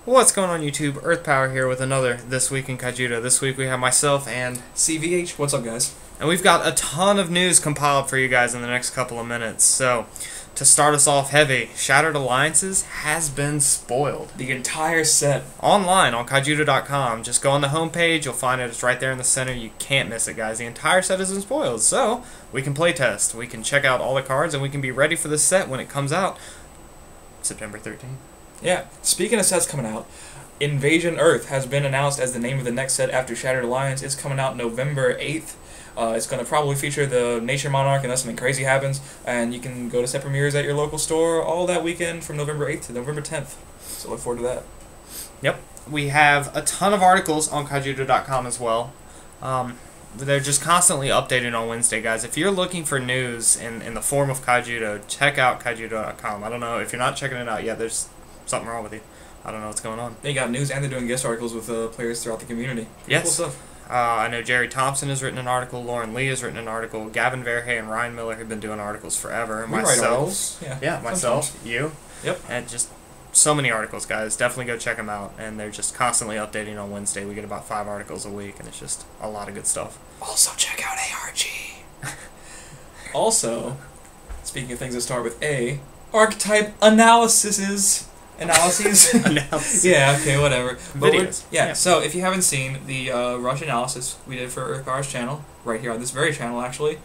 What's going on YouTube? Earth Power here with another This Week in Kaijudo. This week we have myself and CVH. What's up, guys? And we've got a ton of news compiled for you guys in the next couple of minutes. So, to start us off heavy, Shattered Alliances has been spoiled. The entire set. Online on Kaijudo.com. Just go on the homepage, you'll find it. It's right there in the center. You can't miss it, guys. The entire set has been spoiled. So, we can playtest. We can check out all the cards, and we can be ready for the set when it comes out September 13th. Yeah, speaking of sets coming out, Invasion Earth has been announced as the name of the next set after Shattered Alliance. It's coming out November 8th. It's going to probably feature the Nature Monarch unless something crazy happens, and you can go to set premieres at your local store all that weekend from November 8th to November 10th. So look forward to that. Yep. We have a ton of articles on Kaijudo.com as well. They're just constantly updated on Wednesday, guys. If you're looking for news in the form of Kaijudo, check out Kaijudo.com. I don't know, if you're not checking it out yet, there's something wrong with you. I don't know what's going on. They got news, and they're doing guest articles with players throughout the community. Pretty cool stuff. I know Jerry Thompson has written an article, Lauren Lee has written an article, Gavin Verhey and Ryan Miller have been doing articles forever. We write articles. Yeah, myself, sometimes. you. Yep. And just so many articles, guys. Definitely go check them out. And they're just constantly updating on Wednesday. We get about 5 articles a week, and it's just a lot of good stuff. Also, check out ARG. Also, speaking of things that start with A, archetype analyses. Analyses? Yeah, okay, whatever. Videos. Yeah, so if you haven't seen the Rush analysis we did for Earth Power's channel, right here on this very channel, actually,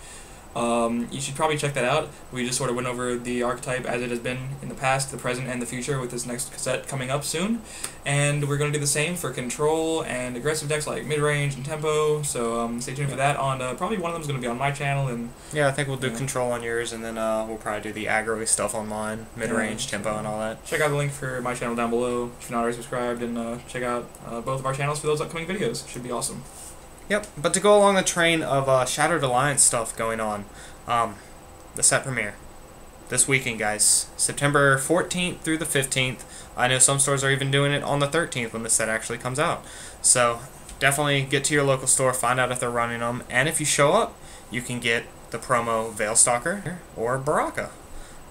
you should probably check that out. We just sort of went over the archetype as it has been in the past, the present, and the future with this next set coming up soon. And we're going to do the same for control and aggressive decks like mid-range and tempo, so stay tuned for that. On probably one of them is going to be on my channel. And yeah, I think we'll do control on yours, and then we'll probably do the aggro stuff on mine, mid-range, tempo, and all that. Check out the link for my channel down below if you're not already subscribed, and check out both of our channels for those upcoming videos. Should be awesome. Yep, but to go along the train of Shattered Alliance stuff going on, the set premiere this weekend, guys, September 14th through the 15th. I know some stores are even doing it on the 13th when the set actually comes out. So definitely get to your local store, find out if they're running them, and if you show up, you can get the promo Veilstalker or Baraka,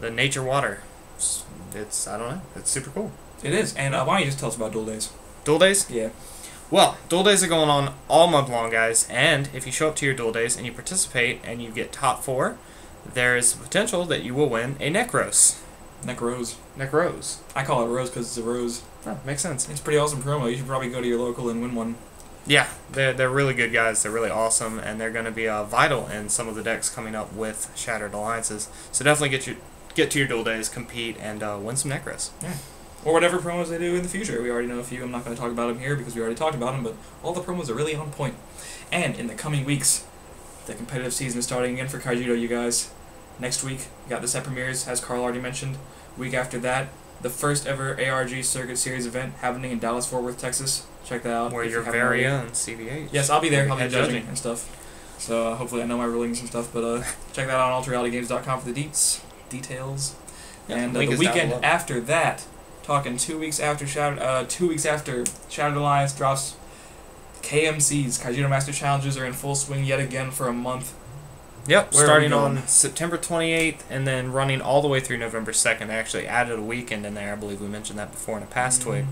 the Nature Water. It's I don't know, it's super cool. It is, and why don't you just tell us about Duel Days? Duel Days? Yeah. Well, Duel Days are going on all month long, guys, and if you show up to your Duel Days and you participate and you get top 4, there is potential that you will win a neck rose. Neck rose. Neck rose. I call it rose because it's a rose. Oh, makes sense. It's a pretty awesome promo. You should probably go to your local and win one. Yeah, they're really good guys. They're really awesome, and they're going to be vital in some of the decks coming up with Shattered Alliances. So definitely get to your Duel Days, compete, and win some neck rose. Yeah. Or whatever promos they do in the future. We already know a few. I'm not going to talk about them here because we already talked about them, but all the promos are really on point. And in the coming weeks, the competitive season is starting again for Kaijudo, you guys. Next week, we got the set premieres, as Carl already mentioned. Week after that, the first ever ARG Circuit Series event happening in Dallas-Fort Worth, Texas. Check that out. Where your very own CVH. Yes, I'll be there. I'll be judging and stuff. So hopefully I know my rulings and stuff, but check that out on ultrarealitygames.com for the details. Yep, and the weekend after that, talking 2 weeks after Shattered Alliance drops, KMCs, Kaijudo Master Challenges, are in full swing yet again for a month. Yep, starting on September 28th and then running all the way through November 2nd. They actually added a weekend in there. I believe we mentioned that before in a past TWIK.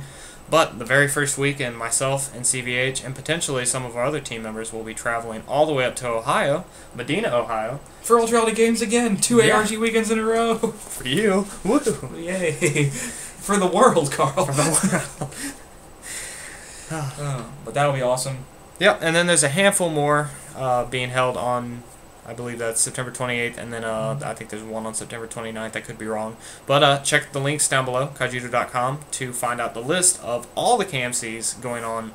But the very first weekend, myself and CVH and potentially some of our other team members will be traveling all the way up to Ohio, Medina, Ohio. For Ultra Reality Games again! 2 ARG weekends in a row! For you! Woo! Yay! For the world, Carl! For the world! But that'll be awesome. Yep, and then there's a handful more being held on, I believe that's September 28th, and then I think there's one on September 29th. I could be wrong. But check the links down below, Kaijudo.com, to find out the list of all the KMCs going on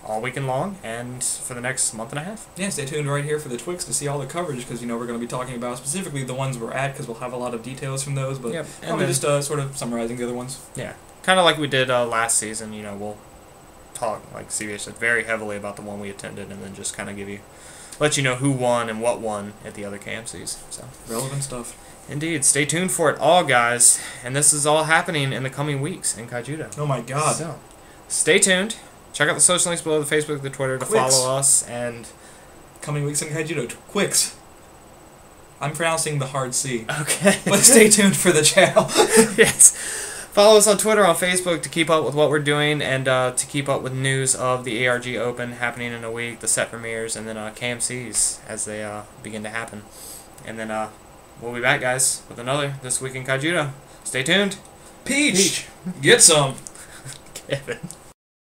all weekend long and for the next month and a half. Yeah, stay tuned right here for the TWIKs to see all the coverage, because you know we're going to be talking about specifically the ones we're at, because we'll have a lot of details from those, but probably just sort of summarizing the other ones. Yeah, kind of like we did last season. You know, we'll talk, like CVH said, very heavily about the one we attended, and then just kind of let you know who won and what won at the other KMCs. So relevant stuff. Indeed. Stay tuned for it all, guys. And this is all happening in the coming weeks in Kaijudo. Oh my god. So, stay tuned. Check out the social links below, the Facebook, the Twitter, to follow us. And coming weeks in Kaijudo. TWIKs. I'm pronouncing the hard C. Okay. But stay tuned for the channel. Yes. Follow us on Twitter, on Facebook to keep up with what we're doing and to keep up with news of the ARG Open happening in a week, the set premieres, and then KMCs as they begin to happen. And then we'll be back, guys, with another This Week in Kaijudo. Stay tuned. Peach, get some. Kevin.